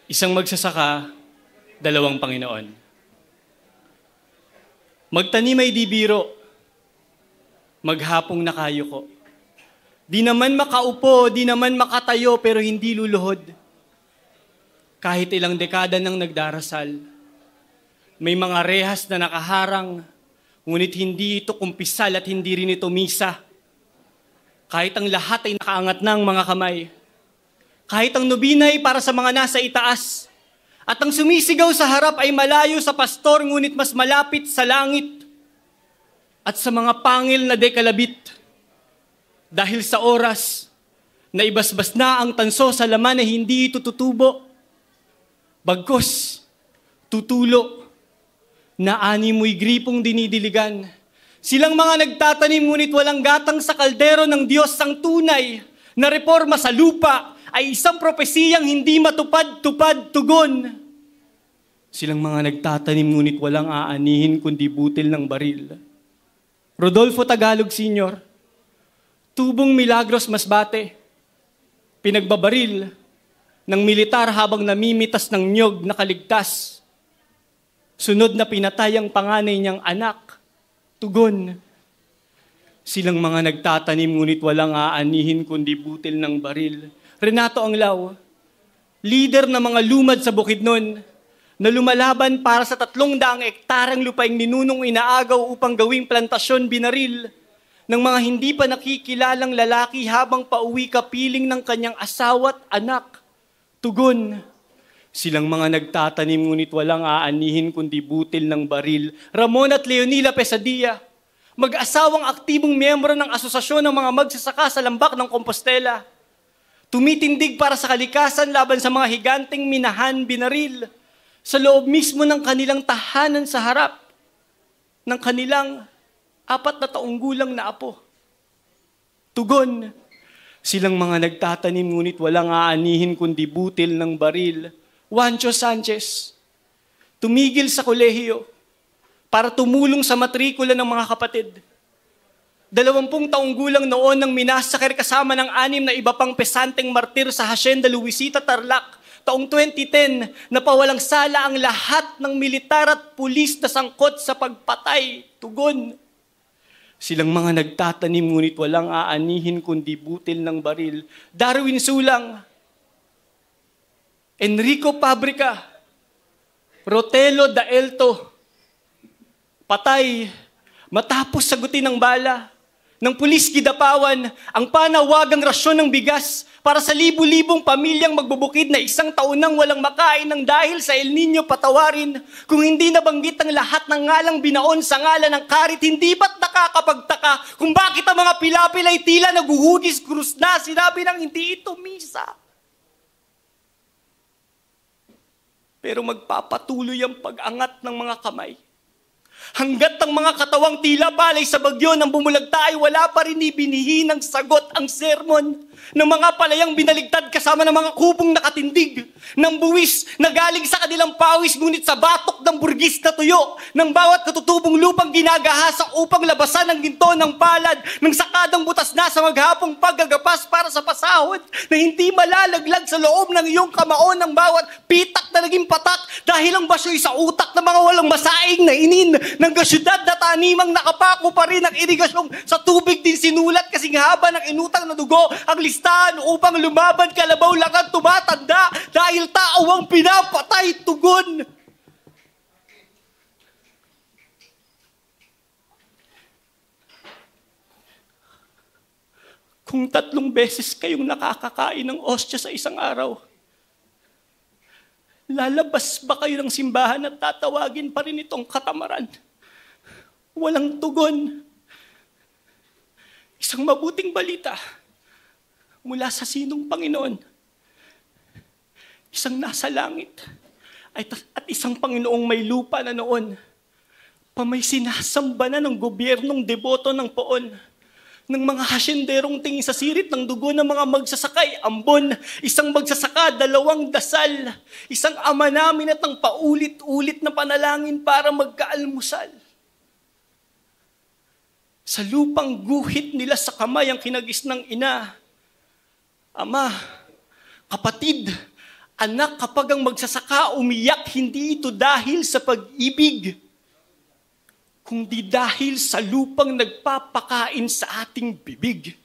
Isang magsasaka, dalawang Panginoon. Magtanim ay di biro, maghapong nakayuko. Di naman makaupo, di naman makatayo, pero hindi luluhod. Kahit ilang dekada nang nagdarasal, may mga rehas na nakaharang, ngunit hindi ito kumpisal at hindi rin ito misa. Kahit ang lahat ay nakaangat ng mga kamay. Kahit ang nobinay para sa mga nasa itaas. At ang sumisigaw sa harap ay malayo sa pastor, ngunit mas malapit sa langit. At sa mga pangil na dekalabit. Dahil sa oras na ibasbas na ang tanso sa laman na hindi ito tutubo. Bagkus, tutulo, na animoy gripong dinidiligan. Silang mga nagtatanim ngunit walang gatang sa kaldero ng Diyos. Ang tunay na reforma sa lupa ay isang propesiyang hindi matupad-tupad tugon. Silang mga nagtatanim ngunit walang aanihin kundi butil ng baril. Rodolfo Tagalog Sr., Tubong Milagros Masbate, pinagbabaril ng militar habang namimitas ng niyog na kaligtas. Sunod na pinatay ang panganay niyang anak, tugon. Silang mga nagtatanim ngunit walang aanihin kundi butil ng baril. Renato Anglao, leader ng mga lumad sa Bukidnon, na lumalaban para sa 300 ektarang lupaing ninunong inaagaw upang gawing plantasyon binaril ng mga hindi pa nakikilalang lalaki habang pauwi kapiling ng kanyang asawa at anak. Tugon, silang mga nagtatanim ngunit walang aanihin kundi butil ng baril. Ramon at Leonila Pesadilla, mag-asawang aktibong miyembro ng asosasyon ng mga magsasaka sa lambak ng Compostela. Tumitindig para sa kalikasan laban sa mga higanteng minahan binaril sa loob mismo ng kanilang tahanan sa harap ng kanilang 4 na taong gulang na apo. Tugon, silang mga nagtatanim ngunit walang aanihin kundi butil ng baril. Juancho Sanchez, tumigil sa kolehiyo para tumulong sa matrikula ng mga kapatid. 20 taong gulang noon nang minasakir kasama ng 6 na iba pang pesanteng martir sa Hacienda Luisita, Tarlac. Taong 2010, napawalang sala ang lahat ng militar at pulis na sangkot sa pagpatay. Tugon, silang mga nagtatanim ngunit walang aanihin kundi butil ng baril. Darwin Sulang, Enrico Pabrica, Rotelo Daelto, patay matapos sagutin ng bala ng pulis Kidapawan ang panawagang rasyon ng bigas para sa libu-libong pamilyang magbubukid na 1 taon nang walang makain ng dahil sa El Nino. Patawarin kung hindi nabanggit ang lahat ng ngalang binaon sa ngalan ng karit. Hindi ba't nakakapagtaka kung bakit ang mga pilapil ay tila naguhugis krus na? Sinabi ng hindi ito misa. Pero magpapatuloy ang pag-angat ng mga kamay. Hanggat ang mga katawang tila palay sa bagyo ng bumulagta ay wala pa rin ibinihi ng sagot ang sermon ng mga palayang binaligtad kasama ng mga kubong nakatindig ng buwis na galing sa kanilang pawis ngunit sa batok ng burgis na tuyo ng bawat katutubong lupang ginagahasa upang labasan ang ginto ng palad ng sakadang butas na sa maghapong paggagapas para sa pasahod na hindi malalaglag sa loob ng iyong kamaon ng bawat pitak na naging patak dahil ang basyo'y sa utak ng mga walang masaing na inin ng kasyudad na tanimang nakapako pa rin ang irigasyong sa tubig din sinulat kasing haba ng inutang na dugo ang listahan upang lumaban kalabaw lang ang tumatanda dahil tao ang pinapatay. Tugon, kung 3 beses kayong nakakakain ng ostya sa isang araw, lalabas ba kayo ng simbahan at tatawagin pa rin itong katamaran? Walang tugon. Isang mabuting balita mula sa sinong Panginoon. Isang nasa langit at isang Panginoong may lupa na noon. Pamay sinasamba na ng gobyernong deboto ng poon. Ng mga hasyenderong tingin sa sirit ng dugo ng mga magsasakay, ambon, isang magsasaka, 2 dasal, isang ama namin at ang paulit-ulit na panalangin para magkaalmusal. Sa lupang guhit nila sa kamay ang kinagis ng ina. Ama, kapatid, Anak, kapag ang magsasaka umiyak, hindi ito dahil sa pag-ibig, kundi dahil sa lupang nagpapakain sa ating bibig.